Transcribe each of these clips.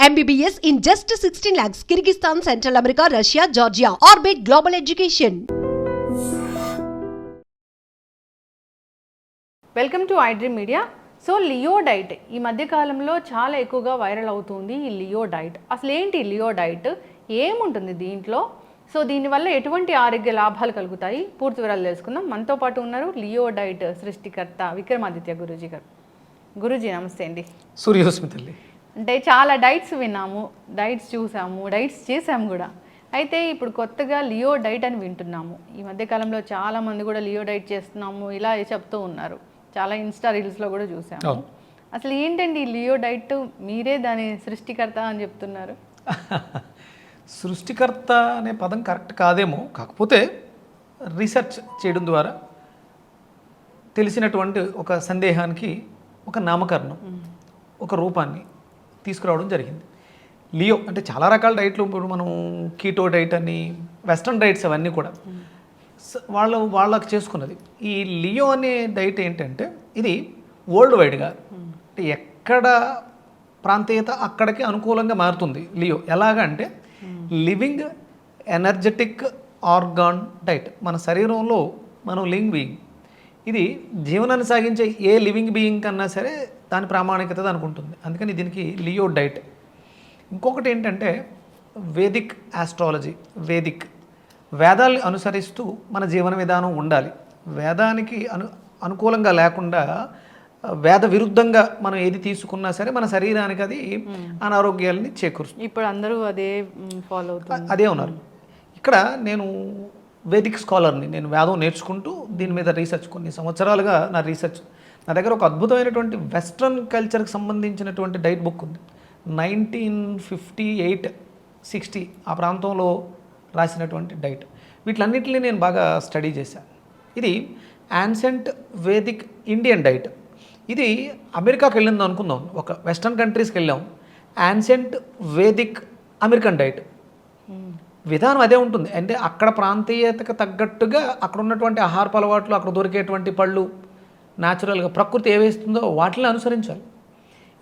MBBS in just 16 lakhs. Kyrgyzstan, Central America, Russia, Georgia. Orbit Global Education. Welcome to iDream media. So Leo diet ఈ మధ్య కాలంలో చాలా ఎక్కువగా viral అవుతుంది. ఈ లియో డైట్ అసలు ఏంటి? లియో డైట్ ఏముంటుంది దీంట్లో? సో దీనివల్ల ఎటువంటి ఆరోగ్య లాభాలు కలుగుతాయి? పూర్తి వివరాలు తెలుసుకుందాం. మనతో పాటు ఉన్నారు లియో డైట్ సృష్టికర్త విక్రమాదిత్య గురూజీ గారు. గురూజీ నమస్తే అండి. సూర్యోస్మి తల్లి. అంటే చాలా డైట్స్ విన్నాము, డైట్స్ చూసాము, డైట్స్ చేసాము కూడా. అయితే ఇప్పుడు కొత్తగా లియో డైట్ అని వింటున్నాము. ఈ మధ్యకాలంలో చాలామంది కూడా లియో డైట్ చేస్తున్నాము ఇలా చెప్తూ ఉన్నారు. చాలా ఇన్స్టా రీల్స్లో కూడా చూసాము. అసలు ఏంటండి ఈ లియో డైట్? మీరే దాని సృష్టికర్త అని చెప్తున్నారు. సృష్టికర్త అనే పదం కరెక్ట్ కాదేమో, కాకపోతే రీసెర్చ్ చేయడం ద్వారా తెలిసినటువంటి ఒక సందేహానికి ఒక నామకరణం, ఒక రూపాన్ని తీసుకురావడం జరిగింది. లియో అంటే చాలా రకాల డైట్లు, ఇప్పుడు మనం కీటో డైట్ అని, వెస్ట్రన్ డైట్స్ అవన్నీ కూడా వాళ్ళకి చేసుకున్నది. ఈ లియో అనే డైట్ ఏంటంటే ఇది వరల్డ్ వైడ్గా అంటే ఎక్కడ ప్రాంతీయత అక్కడికి అనుకూలంగా మారుతుంది. లియో ఎలాగంటే లివింగ్ ఎనర్జెటిక్ ఆర్గాన్ డైట్. మన శరీరంలో మనం లివింగ్ బీయింగ్, ఇది జీవనాన్ని సాగించే ఏ లివింగ్ బీయింగ్ కన్నా సరే దాని ప్రామాణికత అనుకుంటుంది. అందుకని దీనికి లియో డైట్. ఇంకొకటి ఏంటంటే వేదిక్ ఆస్ట్రాలజీ. వేదాల్ని అనుసరిస్తూ మన జీవన విధానం ఉండాలి. వేదానికి అనుకూలంగా లేకుండా వేద విరుద్ధంగా మనం ఏది తీసుకున్నా సరే మన శరీరానికి అది అనారోగ్యాలని చేకూరుస్తుంది. ఇప్పుడు అందరూ అదే ఫాలో అవుతారు, అదే ఉన్నారు. ఇక్కడ నేను వేదిక్ స్కాలర్ని, నేను వేదం నేర్చుకుంటూ దీని మీద రీసెర్చ్ కొన్ని సంవత్సరాలుగా నా దగ్గర ఒక అద్భుతమైనటువంటి వెస్ట్రన్ కల్చర్కి సంబంధించినటువంటి డైట్ బుక్ ఉంది. 1958-60 ఆ ప్రాంతంలో రాసినటువంటి డైట్. వీటిలన్నింటినీ నేను బాగా స్టడీ చేశాను. ఇది యాన్సెంట్ వేదిక్ ఇండియన్ డైట్. ఇది అమెరికాకి వెళ్ళింది అనుకుందాం, ఒక వెస్ట్రన్ కంట్రీస్కి వెళ్ళాం. యాన్సెంట్ వేదిక్ అమెరికన్ డైట్ విధానం అదే ఉంటుంది. అంటే అక్కడ ప్రాంతీయతకు తగ్గట్టుగా అక్కడ ఉన్నటువంటి ఆహారపు అలవాట్లు, అక్కడ దొరికేటువంటి పళ్ళు, న్యాచురల్గా ప్రకృతి ఏవేస్తుందో వాటిని అనుసరించాలి.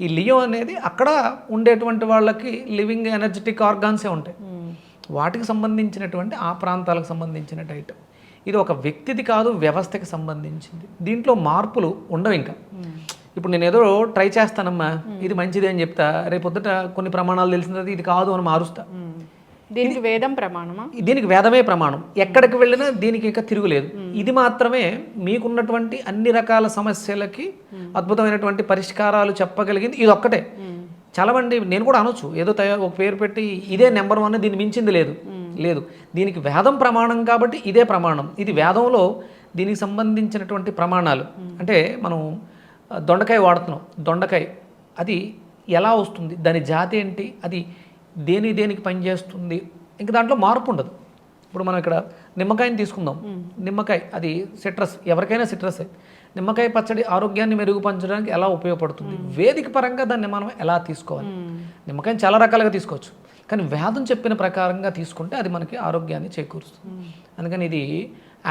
ఈ లియో అనేది అక్కడ ఉండేటువంటి వాళ్ళకి లివింగ్ ఎనర్జెటిక్ ఆర్గాన్సే ఉంటాయి, వాటికి సంబంధించినటువంటి ఆ ప్రాంతాలకు సంబంధించిన డైట్. ఇది ఒక వ్యక్తిది కాదు, వ్యవస్థకి సంబంధించింది. దీంట్లో మార్పులు ఉండవు. ఇంకా ఇప్పుడు నేను ఏదో ట్రై చేస్తానమ్మా, ఇది మంచిది అని చెప్తా, రేపొద్దుట కొన్ని ప్రమాణాలు తెలిసిన తర్వాత ఇది కాదు అని మారుస్తా. దీనికి వేదం ప్రమాణమా? దీనికి వేదమే ప్రమాణం. ఎక్కడికి వెళ్ళినా దీనికి ఇంకా తిరుగులేదు. ఇది మాత్రమే మీకున్నటువంటి అన్ని రకాల సమస్యలకి అద్భుతమైనటువంటి పరిష్కారాలు చెప్పగలిగింది ఇది ఒక్కటే. చాలామంది నేను కూడా అనొచ్చు, ఏదో ఒక పేరు పెట్టి ఇదే నెంబర్ 1, దీన్ని మించింది లేదు. దీనికి వేదం ప్రమాణం కాబట్టి ఇదే ప్రమాణం. ఇది వేదంలో దీనికి సంబంధించినటువంటి ప్రమాణాలు. అంటే మనం దొండకాయ వాడుతున్నాం, దొండకాయ అది ఎలా వస్తుంది, దాని జాతి ఏంటి, అది దేనికి పనిచేస్తుంది, ఇంకా దాంట్లో మార్పు ఉండదు. ఇప్పుడు మనం ఇక్కడ నిమ్మకాయని తీసుకుందాం. నిమ్మకాయ అది సిట్రస్, ఎవరికైనా సిట్రసే. నిమ్మకాయ పచ్చడి ఆరోగ్యాన్ని మెరుగుపరచడానికి ఎలా ఉపయోగపడుతుంది, వేదిక పరంగా దాన్ని మనం ఎలా తీసుకోవాలి. నిమ్మకాయని చాలా రకాలుగా తీసుకోవచ్చు, కానీ వేదం చెప్పిన ప్రకారంగా తీసుకుంటే అది మనకి ఆరోగ్యాన్ని చేకూరుస్తుంది. అందుకని ఇది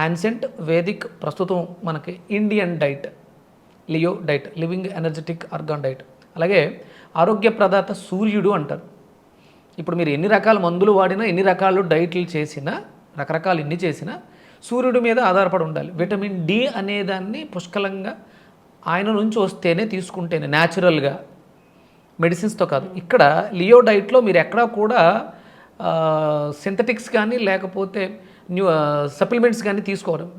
యాన్సెంట్ వేదిక్, ప్రస్తుతం మనకి Indian diet, Leo diet, living energetic organ diet. అలాగే ఆరోగ్య ప్రదాత సూర్యుడు అంటారు. ఇప్పుడు మీరు ఎన్ని రకాల మందులు వాడినా, ఎన్ని రకాలు డైట్లు చేసినా, రకరకాలు ఎన్ని చేసినా సూర్యుడి మీద ఆధారపడి ఉండాలి. విటమిన్ డి అనేదాన్ని పుష్కలంగా ఆయన నుంచి వస్తేనే తీసుకుంటేనే, న్యాచురల్గా, మెడిసిన్స్తో కాదు. ఇక్కడ లియో డైట్లో మీరు ఎక్కడా కూడా సింథటిక్స్ కానీ లేకపోతే సప్లిమెంట్స్ కానీ తీసుకోవడం.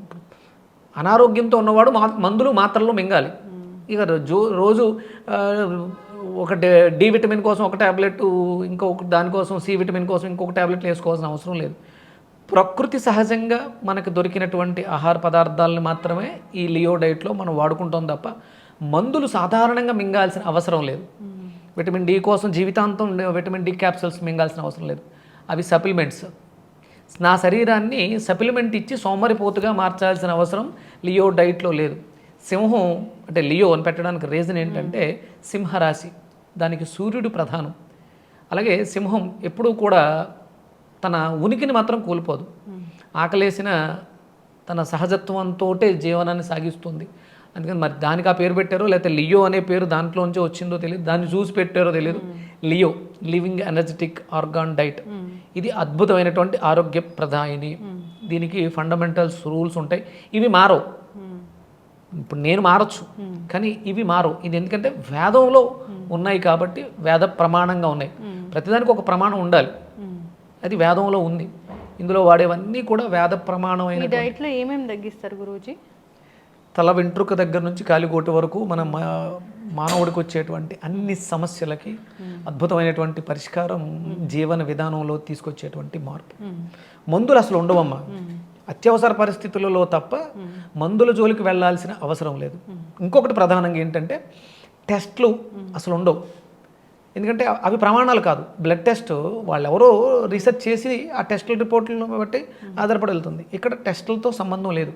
అనారోగ్యంతో ఉన్నవాడు మందులు మాత్రలు మింగాలి. ఇక రోజు ఒక డి విటమిన్ కోసం ఒక ట్యాబ్లెట్, ఇంకొక దానికోసం సి విటమిన్ కోసం ఇంకొక ట్యాబ్లెట్ వేసుకోవాల్సిన అవసరం లేదు. ప్రకృతి సహజంగా మనకు దొరికినటువంటి ఆహార పదార్థాలను మాత్రమే ఈ లియో డైట్లో మనం వాడుకుంటాం తప్ప మందులు సాధారణంగా మింగాల్సిన అవసరం లేదు. విటమిన్ డి కోసం జీవితాంతం విటమిన్ డి క్యాప్సూల్స్ మింగాల్సిన అవసరం లేదు. అవి సప్లిమెంట్స్. నా శరీరాన్ని సప్లిమెంట్ ఇచ్చి సోమరిపోతుగా మార్చాల్సిన అవసరం లియో డైట్లో లేదు. సింహం అంటే లియో అని పెట్టడానికి రీజన్ ఏంటంటే సింహరాశి, దానికి సూర్యుడు ప్రధానం. అలాగే సింహం ఎప్పుడూ కూడా తన ఉనికిని మాత్రం కోల్పోదు. ఆకలేసిన తన సహజత్వంతో జీవనాన్ని సాగిస్తుంది. అందుకని మరి దానికి ఆ పేరు పెట్టారో లేకపోతే లియో అనే పేరు దాంట్లోంచి వచ్చిందో తెలియదు, దాన్ని చూసి పెట్టారో తెలియదు. Leo, living energetic organ diet. ఇది అద్భుతమైనటువంటి ఆరోగ్య ప్రదాయిని. దీనికి ఫండమెంటల్స్ రూల్స్ ఉంటాయి, ఇవి మారవు. ఇప్పుడు నేను మారచ్చు కానీ ఇవి మారవు. ఇది ఎందుకంటే వేదంలో ఉన్నాయి కాబట్టి వేద ప్రమాణంగా ఉన్నాయి. ప్రతిదానికి ఒక ప్రమాణం ఉండాలి, అది వేదంలో ఉంది. ఇందులో వాడేవన్నీ కూడా వేద ప్రమాణమైన. డైట్లో ఏమేమి తగ్గిస్తారు గురూజీ? తల వెంట్రుక దగ్గర నుంచి కాలిగోటు వరకు మన మానవుడికి వచ్చేటువంటి అన్ని సమస్యలకి అద్భుతమైనటువంటి పరిష్కారం జీవన విధానంలో తీసుకొచ్చేటువంటి మార్పు. మందులు అసలు ఉండవమ్మా, అత్యవసర పరిస్థితులలో తప్ప మందుల జోలికి వెళ్ళాల్సిన అవసరం లేదు. ఇంకొకటి ప్రధానంగా ఏంటంటే టెస్ట్లు అసలు ఉండవు, ఎందుకంటే అవి ప్రమాణాలు కాదు. బ్లడ్ టెస్ట్ వాళ్ళు ఎవరో రీసెర్చ్ చేసి ఆ టెస్టుల రిపోర్ట్లను బట్టి ఆధారపడి వెళ్తుంది. ఇక్కడ టెస్టులతో సంబంధం లేదు.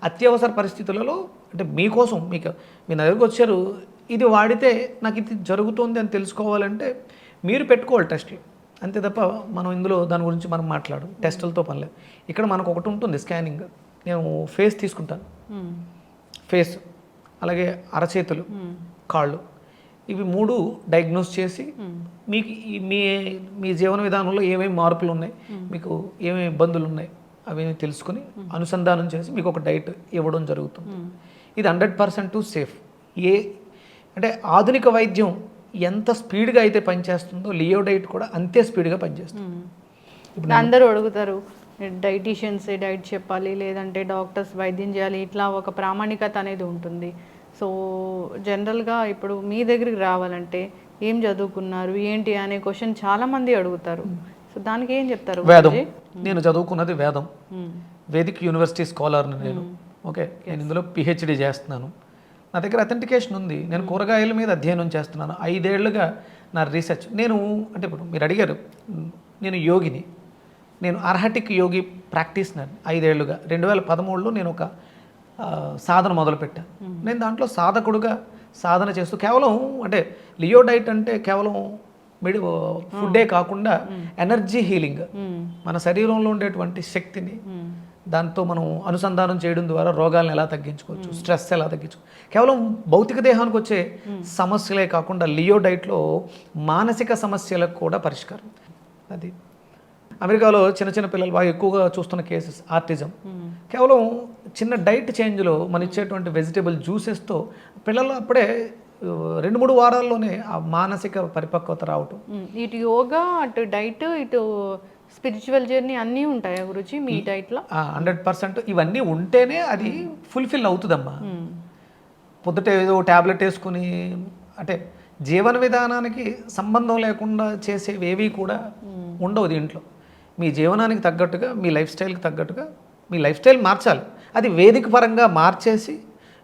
అత్యవసర పరిస్థితులలో అంటే మీకోసం మీకు మీ దగ్గరకు వచ్చారు, ఇది వాడితే నాకు ఇది జరుగుతుంది అని తెలుసుకోవాలంటే మీరు పెట్టుకోవాలి టెస్టులు, అంతే తప్ప మనం ఇందులో దాని గురించి మనం మాట్లాడు టెస్టులతో పనిలేదు. ఇక్కడ మనకు ఒకటి ఉంటుంది స్కానింగ్. నేను ఫేస్ తీసుకుంటాను, ఫేస్ అలాగే అరచేతులు, కాళ్ళు, ఇవి 3 డయాగ్నోస్ చేసి మీకు మీ జీవన విధానంలో ఏమేమి మార్పులు ఉన్నాయి, మీకు ఏమేమి ఇబ్బందులు ఉన్నాయి అవేమి తెలుసుకుని అనుసంధానం చేసి మీకు ఒక డైట్ ఇవ్వడం జరుగుతుంది. ఇది 100% సేఫ్. అంటే ఆధునిక వైద్యం ఎంత స్పీడ్గా అయితే పనిచేస్తుందో లియో డైట్ కూడా అంతే స్పీడ్గా పనిచేస్తుంది. ఇప్పుడు అందరూ అడుగుతారు డైటీషియన్స్ డైట్ చెప్పాలి లేదంటే డాక్టర్స్ వైద్యం చేయాలి, ఇట్లా ఒక ప్రామాణికత అనేది ఉంటుంది. సో జనరల్గా ఇప్పుడు మీ దగ్గరికి రావాలంటే ఏం చదువుకున్నారు ఏంటి అనే క్వశ్చన్ చాలామంది అడుగుతారు. సో దానికి ఏం చెప్తారు? వేదం. నేను చదువుకున్నది వేదం, వేదిక్ యూనివర్సిటీ స్కాలర్ని నేను. ఓకే, నేను ఇందులో పిహెచ్డి చేస్తున్నాను. నా దగ్గర అథెంటికేషన్ ఉంది. నేను కూరగాయల మీద అధ్యయనం చేస్తున్నాను 5 ఏళ్లుగా. నా రీసెర్చ్ నేను అంటే ఇప్పుడు మీరు అడిగారు, నేను యోగిని, నేను అర్హటిక్ యోగి ప్రాక్టీస్నర్ 5 ఏళ్లుగా. 2013లో నేను ఒక సాధన మొదలుపెట్టాను. నేను దాంట్లో సాధకుడుగా సాధన చేస్తూ కేవలం అంటే లియో డైట్ అంటే కేవలం ఫుడ్డే కాకుండా ఎనర్జీ హీలింగ్, మన శరీరంలో ఉండేటువంటి శక్తిని దాంతో మనం అనుసంధానం చేయడం ద్వారా రోగాలను ఎలా తగ్గించుకోవచ్చు, స్ట్రెస్ ఎలా తగ్గించుకోవచ్చు. కేవలం భౌతిక దేహానికి వచ్చే సమస్యలే కాకుండా లియో డైట్లో మానసిక సమస్యలకు కూడా పరిష్కారం. అది అమెరికాలో చిన్న పిల్లలు బాగా ఎక్కువగా చూస్తున్న కేసెస్ ఆర్టిజం. కేవలం చిన్న డైట్ చేంజ్లో మనం ఇచ్చేటువంటి వెజిటేబుల్ జ్యూసెస్తో పిల్లలు అప్పుడే 2-3 వారాల్లోనే ఆ మానసిక పరిపక్వత రావటం. ఇటు యోగా అటు డైట్ ఇటు స్పిరిచువల్ జర్నీ అన్నీ ఉంటాయా గురుజీ మీ డైట్లో? 100% ఇవన్నీ ఉంటేనే అది ఫుల్ఫిల్ అవుతుందమ్మా. పొద్దుట ఏదో ట్యాబ్లెట్ వేసుకుని అంటే జీవన విధానానికి సంబంధం లేకుండా చేసేవేవి కూడా ఉండవు దీంట్లో. మీ జీవనానికి తగ్గట్టుగా మీ లైఫ్ స్టైల్కి తగ్గట్టుగా మీ లైఫ్ స్టైల్ మార్చాలి. అది వేదిక పరంగా మార్చేసి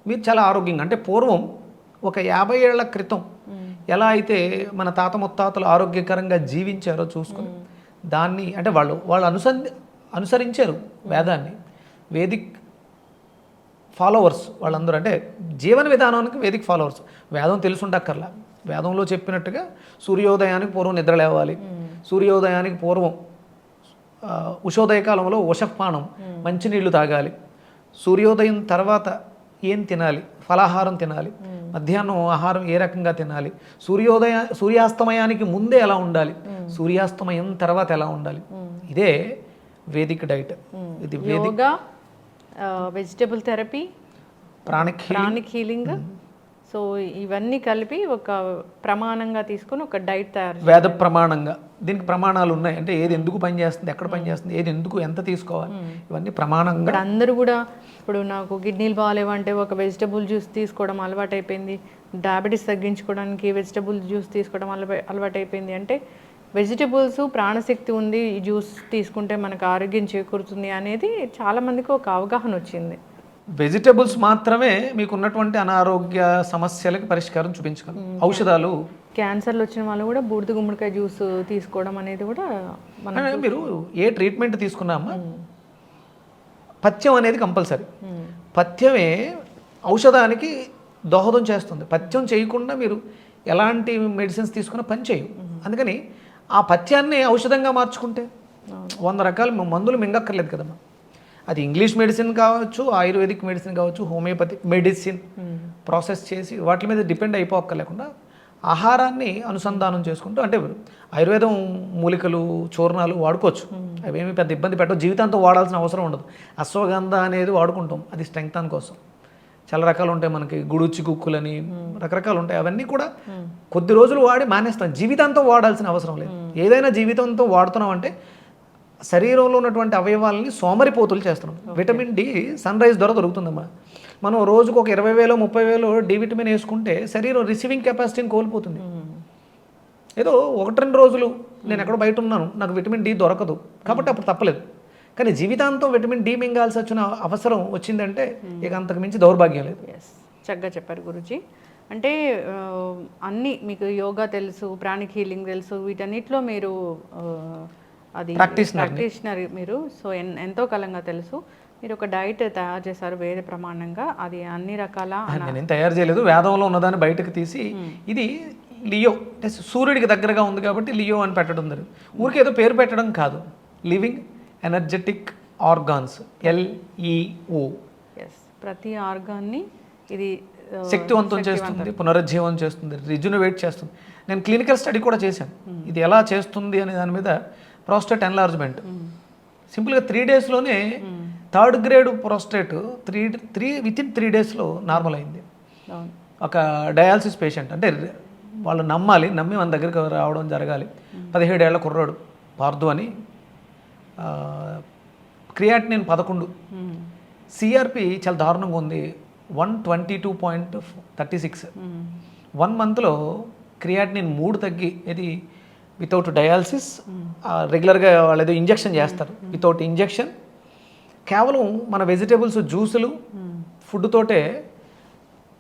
మీరు చాలా ఆరోగ్యంగా అంటే పూర్వం ఒక 50 ఏళ్ల క్రితం ఎలా అయితే మన తాత ముత్తాతలు ఆరోగ్యకరంగా జీవించారో చూసుకుని దాన్ని అంటే వాళ్ళు అనుసరించారు వేదాన్ని. వేదిక్ ఫాలోవర్స్ వాళ్ళందరూ అంటే జీవన విధానానికి వేదిక్ ఫాలోవర్స్. వేదం తెలుసుండక్కర్లా, వేదంలో చెప్పినట్టుగా సూర్యోదయానికి పూర్వం నిద్ర లేవాలి, సూర్యోదయానికి పూర్వం ఉషోదయ కాలంలో ఉషపానం మంచినీళ్ళు తాగాలి, సూర్యోదయం తర్వాత ఏం తినాలి, ఫలాహారం తినాలి, మధ్యాహ్నం ఆహారం ఏ రకంగా తినాలి, సూర్యాస్తమయానికి ముందే ఎలా ఉండాలి, సూర్యాస్తమయం తర్వాత ఎలా ఉండాలి. ఇదే వేదిక్ డైట్. ఇది Vedic vegetable therapy, pranic healing. So ఇవన్నీ కలిపి ఒక ప్రమాణంగా తీసుకొని ఒక డైట్ తయారు వేద ప్రమాణంగా. దీనికి ప్రమాణాలు ఉన్నాయి అంటే ఏది ఎందుకు పనిచేస్తుంది, ఎక్కడ పనిచేస్తుంది, ఏది ఎందుకు ఎంత తీసుకోవాలి, ఇవన్నీ ప్రమాణంగా. అందరూ కూడా ఇప్పుడు నాకు కిడ్నీలు బాగాలేవంటే ఒక వెజిటబుల్ జ్యూస్ తీసుకోవడం అలవాటైపోయింది, డయాబెటీస్ తగ్గించుకోవడానికి వెజిటబుల్ జ్యూస్ తీసుకోవడం అలవాటైపోయింది. అంటే వెజిటబుల్స్ ప్రాణశక్తి ఉంది, ఈ జ్యూస్ తీసుకుంటే మనకు ఆరోగ్యం చేకూరుతుంది అనేది చాలామందికి ఒక అవగాహన వచ్చింది. వెజిటబుల్స్ మాత్రమే మీకు ఉన్నటువంటి అనారోగ్య సమస్యలకు పరిష్కారం చూపించగలరు. ఔషధాలు క్యాన్సర్లు వచ్చిన వాళ్ళు కూడా బూడిద గుమ్మడికాయ జ్యూస్ తీసుకోవడం అనేది కూడా మీరు ఏ ట్రీట్మెంట్ తీసుకున్నామా పథ్యం అనేది కంపల్సరీ. పథ్యమే ఔషధానికి దోహదం చేస్తుంది. పథ్యం చేయకుండా మీరు ఎలాంటి మెడిసిన్స్ తీసుకున్నా పని చేయవు. అందుకని ఆ పథ్యాన్ని ఔషధంగా మార్చుకుంటే 100 రకాల మందులు మింగక్కర్లేదు కదమ్మా. అది ఇంగ్లీష్ మెడిసిన్ కావచ్చు, ఆయుర్వేదిక్ మెడిసిన్ కావచ్చు, హోమియోపతి మెడిసిన్ ప్రాసెస్ చేసి వాటి మీద డిపెండ్ అయిపోక్కర్లేకుండా ఆహారాన్ని అనుసంధానం చేసుకుంటూ, అంటే ఆయుర్వేదం మూలికలు చూర్ణాలు వాడుకోవచ్చు, అవేమి పెద్ద ఇబ్బంది పెట్టవు, జీవితాంతం వాడాల్సిన అవసరం ఉండదు. అశ్వగంధ అనేది వాడుకుంటాం, అది స్ట్రెంగ్తన్ కోసం. చాలా రకాలు ఉంటాయి మనకి, గుడుచి కుక్కులని రకరకాలు ఉంటాయి, అవన్నీ కూడా కొద్ది రోజులు వాడి మానేస్తాం, జీవితాంతం వాడాల్సిన అవసరం లేదు. ఏదైనా జీవితంతో వాడుతున్నాం అంటే శరీరంలో ఉన్నటువంటి అవయవాలని సోమరిపోతులు చేస్తున్నాం. విటమిన్ డి సన్ రైజ్ ద్వారా దొరుకుతుందమ్మా. మనం రోజుకు ఒక 20,000 30,000 డి విటమిన్ వేసుకుంటే శరీరం రిసీవింగ్ కెపాసిటీని కోల్పోతుంది. ఏదో 1-2 రోజులు నేను ఎక్కడో బయట ఉన్నాను, నాకు విటమిన్ డి దొరకదు కాబట్టి అప్పుడు తప్పలేదు. కానీ జీవితాంతం విటమిన్ డి మింగాల్సి వచ్చిన అవసరం వచ్చిందంటే ఇక అంతకు మించి దౌర్భాగ్యం లేదు. చక్కగా చెప్పారు గురూజీ. అంటే అన్నీ మీకు యోగా తెలుసు, ప్రాణిక్ హీలింగ్ తెలుసు, వీటన్నిటిలో మీరు అది ప్రాక్టీషనర్ మీరు. సో ఎంతో కాలంగా తెలుసు. మీరు ఒక డైట్ తయారు చేశారు వేద ప్రమాణంగా, అది అన్ని రకాల. నేనేం తయారు చేయలేదు, వేదంలో ఉన్నదాన్ని బయటకు తీసి ఇది లియో అంటే సూర్యుడికి దగ్గరగా ఉంది కాబట్టి లియో అని పెట్టడం జరిగింది. ఊరికి ఏదో పేరు పెట్టడం కాదు, లివింగ్ ఎనర్జెటిక్ ఆర్గాన్స్, LEO. ప్రతి ఆర్గాన్ని ఇది శక్తివంతం చేస్తుంది, పునరుజ్జీవం చేస్తుంది, రిజునవేట్ చేస్తుంది. నేను క్లినికల్ స్టడీ కూడా చేశాను ఇది ఎలా చేస్తుంది అనే దాని మీద. ప్రోస్టేట్ ఎన్లార్జ్మెంట్ సింపుల్గా 3 డేస్లోనే 3rd గ్రేడ్ ప్రోస్టేట్ వితిన్ 3 డేస్లో నార్మల్ అయింది. ఒక డయాలసిస్ పేషెంట్, అంటే వాళ్ళు నమ్మి మన దగ్గరికి రావడం జరగాలి. 17 ఏళ్ల కుర్రాడు పార్దు అని, క్రియాటినిన్ 11, సిఆర్పి చాలా దారుణంగా ఉంది 122.36. 1 మంత్లో క్రియాటినిన్ 3 తగ్గి, ఇది వితౌట్ డయాలసిస్, రెగ్యులర్గా వాళ్ళు ఏదో ఇంజెక్షన్ చేస్తారు, వితౌట్ ఇంజెక్షన్ కేవలం మన వెజిటేబుల్స్ జ్యూసులు ఫుడ్ తోటే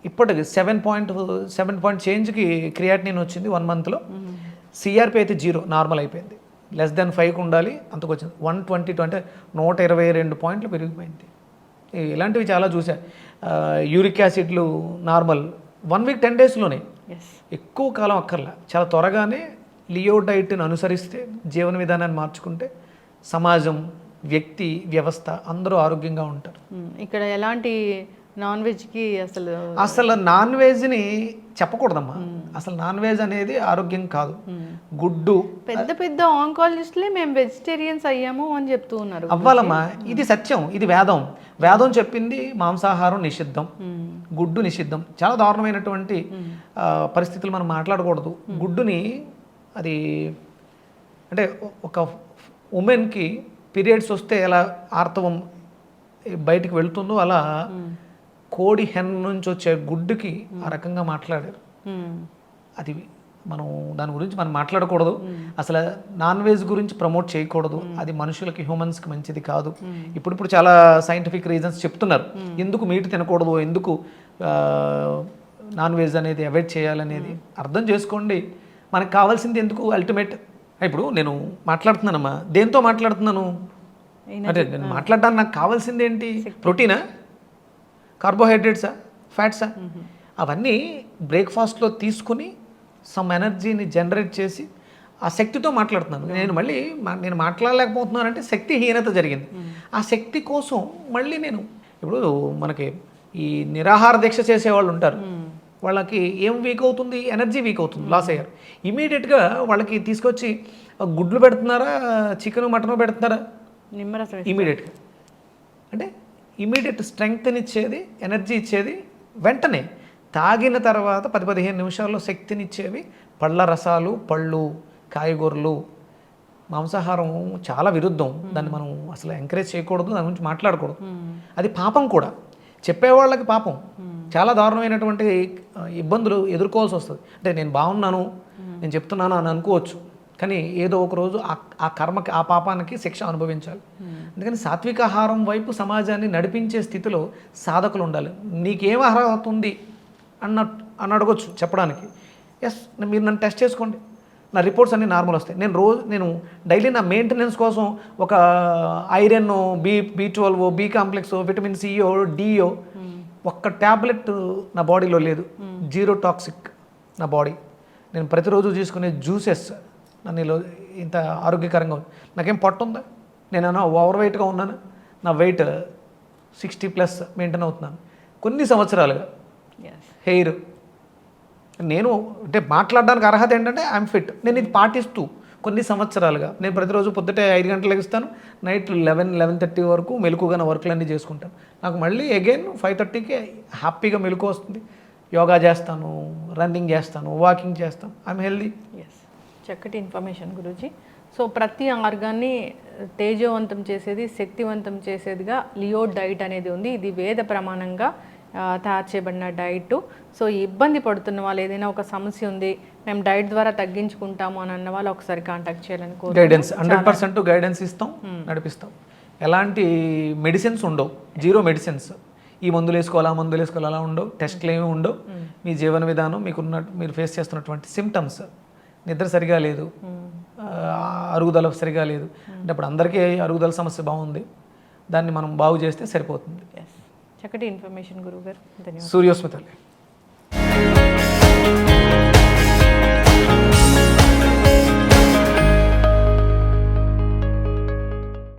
ఇప్పటికి 7 చేంజ్కి క్రియాటినిన్ వచ్చింది 1 మంత్లో. సిఆర్పి అయితే 0 నార్మల్ అయిపోయింది. <5 ఉండాలి, అంతకు వచ్చింది 122, అంటే 122 పాయింట్లు పెరిగిపోయింది. ఇలాంటివి చాలా చూసా. యూరిక్ యాసిడ్లు నార్మల్ 1 వీక్ 10 డేస్లోనే, ఎక్కువ కాలం అక్కర్లా, చాలా త్వరగానే లియో డైట్ని అనుసరిస్తే, జీవన విధానాన్ని మార్చుకుంటే సమాజం, వ్యక్తి, వ్యవస్థ అందరూ ఆరోగ్యంగా ఉంటారు. ఇక్కడ ఎలాంటి నాన్ వెజ్కి అసలు నాన్ వెజ్ని చెప్పకూడదమ్మా. అసలు నాన్ వెజ్ అనేది ఆరోగ్యం కాదు. గుడ్డు, పెద్ద ఆంకాలజిస్టులే మేము వెజిటేరియన్స్ అయ్యాము అని చెప్తూ ఉన్నారు. అవ్వాలమ్మా, ఇది సత్యం, ఇది వేదం చెప్పింది మాంసాహారం నిషిద్ధం, గుడ్డు నిషిద్ధం. చాలా దారుణమైనటువంటి పరిస్థితులు మనం మాట్లాడకూడదు. గుడ్డుని అది అంటే ఒక ఉమెన్కి పీరియడ్స్ వస్తే ఎలా ఆర్తవం బయటికి వెళ్తుందో అలా కోడి హెన్ నుంచి వచ్చే గుడ్డుకి ఆ రకంగా మాట్లాడారు. అది మనం దాని గురించి మనం మాట్లాడకూడదు. అసలు నాన్ వెజ్ గురించి ప్రమోట్ చేయకూడదు, అది మనుషులకి, హ్యూమన్స్కి మంచిది కాదు. ఇప్పుడు చాలా సైంటిఫిక్ రీజన్స్ చెప్తున్నారు ఎందుకు మీట్ తినకూడదు, ఎందుకు నాన్ వెజ్ అనేది అవాయిడ్ చేయాలనేది అర్థం చేసుకోండి. మనకు కావాల్సింది ఎందుకు అల్టిమేట్. ఇప్పుడు నేను మాట్లాడుతున్నానమ్మా, దేంతో మాట్లాడుతున్నాను అంటే నేను మాట్లాడడానికి నాకు కావాల్సింది ఏంటి? ప్రోటీనా, కార్బోహైడ్రేట్సా, ఫ్యాట్సా? అవన్నీ బ్రేక్ఫాస్ట్లో తీసుకుని సమ్ ఎనర్జీని జనరేట్ చేసి ఆ శక్తితో మాట్లాడుతున్నాను. నేను మాట్లాడలేకపోతున్నానంటే శక్తిహీనత జరిగింది. ఆ శక్తి కోసం మళ్ళీ నేను ఇప్పుడు మనకి ఈ నిరాహార దీక్ష చేసేవాళ్ళు ఉంటారు, వాళ్ళకి ఏం వీక్ అవుతుంది? ఎనర్జీ వీక్ అవుతుంది, లాస్ అయ్యారు. ఇమీడియట్గా వాళ్ళకి తీసుకొచ్చి గుడ్లు పెడుతున్నారా, చికెన్ మటన్ పెడుతున్నారా? ఇమీడియట్గా అంటే ఇమీడియట్ స్ట్రెంగ్త్ని ఇచ్చేది, ఎనర్జీ ఇచ్చేది వెంటనే. తాగిన తర్వాత 10-15 నిమిషాల్లో శక్తినిచ్చేవి పళ్ళ రసాలు, పళ్ళు, కాయగూరలు. మాంసాహారం చాలా విరుద్ధం, దాన్ని మనం అసలు ఎంకరేజ్ చేయకూడదు, దాని గురించి మాట్లాడకూడదు. అది పాపం కూడా, చెప్పేవాళ్ళకి పాపం. చాలా దారుణమైనటువంటి ఇబ్బందులు ఎదుర్కోవాల్సి వస్తుంది. అంటే నేను బాగున్నాను, నేను చెప్తున్నాను అని అనుకోవచ్చు, కానీ ఏదో ఒక రోజు ఆ కర్మకి, ఆ పాపానికి శిక్ష అనుభవించాలి. అందుకని సాత్వికాహారం వైపు సమాజాన్ని నడిపించే స్థితిలో సాధకులు ఉండాలి. నీకేం అర్హత ఉంది అని అడగొచ్చు చెప్పడానికి. ఎస్, మీరు నన్ను టెస్ట్ చేసుకోండి, నా రిపోర్ట్స్ అన్నీ నార్మల్ వస్తాయి. నేను డైలీ నా మెయింటెనెన్స్ కోసం ఒక iron, B12, B complex, vitamin సియో, డియో ఒక్క ట్యాబ్లెట్ నా బాడీలో లేదు. 0 టాక్సిక్ నా బాడీ. నేను ప్రతిరోజు తీసుకునే జ్యూసెస్ నన్ను ఇంత ఆరోగ్యకరంగా ఉంది. నాకేం పొట్ట ఉందా? నేనన్నా ఓవర్ వెయిట్గా ఉన్నాను? నా వెయిట్ 60+ మెయింటైన్ అవుతున్నాను కొన్ని సంవత్సరాలుగా. ఎస్ హెయిర్ నేను అంటే మాట్లాడడానికి అర్హత ఏంటంటే ఐఎమ్ ఫిట్. నేను ఇది పాటిస్తూ కొన్ని సంవత్సరాలుగా నేను ప్రతిరోజు పొద్దుటే 5 గంటలకు ఇస్తాను, నైట్ 11-11:30 వరకు మెలకుగా నా వర్క్లన్నీ చేసుకుంటాను. నాకు మళ్ళీ అగైన్ 5:30కి హ్యాపీగా మెలకు వస్తుంది. యోగా చేస్తాను, రన్నింగ్ చేస్తాను, వాకింగ్ చేస్తాను. I'm healthy. ఎస్ చక్కటి ఇన్ఫర్మేషన్ గురూజీ. సో ప్రతి ఆర్గాన్ని తేజవంతం చేసేది, శక్తివంతం చేసేదిగా లియో డైట్ అనేది ఉంది. ఇది వేద ప్రమాణంగా తయారు చేయబడిన డైట్. సో ఇబ్బంది పడుతున్న వాళ్ళు, ఏదైనా ఒక సమస్య ఉంది మేము డైట్ ద్వారా తగ్గించుకుంటాము అని అన్న వాళ్ళు ఒకసారి కాంటాక్ట్ చేయాలని గైడెన్స్ 100% గైడెన్స్ ఇస్తాం, నడిపిస్తాం. ఎలాంటి మెడిసిన్స్ ఉండవు, 0 మెడిసిన్స్. ఈ మందులు వేసుకోవాలి, ఆ మందులు వేసుకోవాలి అలా ఉండవు. టెస్ట్లు ఏమి ఉండవు. మీ జీవన విధానం, మీరు ఫేస్ చేస్తున్నటువంటి సిమ్టమ్స్, నిద్ర సరిగా లేదు, అరుగుదల సరిగా లేదు అంటే అప్పుడు అందరికీ అరుగుదల సమస్య బాగుంది, దాన్ని మనం బాగు చేస్తే సరిపోతుంది. చక్కటి ఇన్ఫర్మేషన్ గురువు గారు, ధన్యవాదాలు. సూర్యోస్మితలే.